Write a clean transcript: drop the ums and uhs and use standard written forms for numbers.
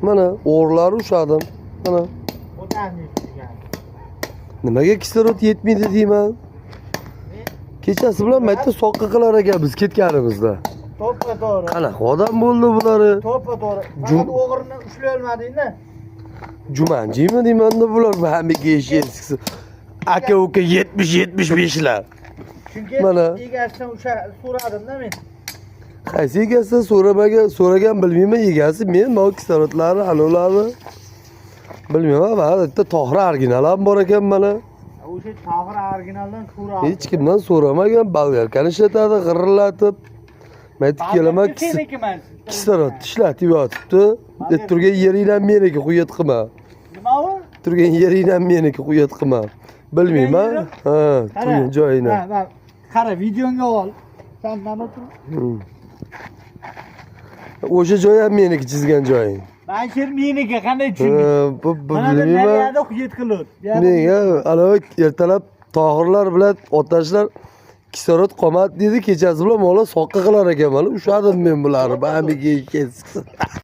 Mana o'g'rilar ushladim. Mana. Nimaga kislorod yetmaydi deyman? Kechasi bilan maytda soqqa qilar ekanmiz ketganimizda. To'ppa to'g'ri. Qanaqa odam bo'ldi bulari? To'ppa to'g'ri. Faqat o'g'rini ushlay olmadinglar. Jumanjimi deymanda bular hammaga eshitsin. Aka uka 70-75 lar. Chunki Mana. egasidan o'sha so'radim-da men. Qaysi egasi so'ragan bilmayman, egasi men bu kislorodlarni, anolarni bilmayman. Bitta Tohir original ham bor ekan mana. O'sha Tohir originaldan so'radim. Hech kimdan so'ramagan, bolgarkani ishlatadi, g'irillatib. Maytib kelaman, kislorod ishlatib yotibdi. Deb turgan yeringdan meniki quyat qilma. Nima u? Turgan yeringdan meniki quyat qilma. Bilmayman. Ha, turgan joyini. Ha, qara, videonga ol. Sen mana tur. O'sha joy ham meniki chizgan joying. Ben sher meniki qanday tushunding? Bu Mana bilmayman. nerede quyat qilib. Menga anavi ertalab Tohirlar bilan otashlar kislorod qomat dedi, kechasi bilan mola soqqa qilar ekan mana. Ushladim men bularni. Bamiga ketsin.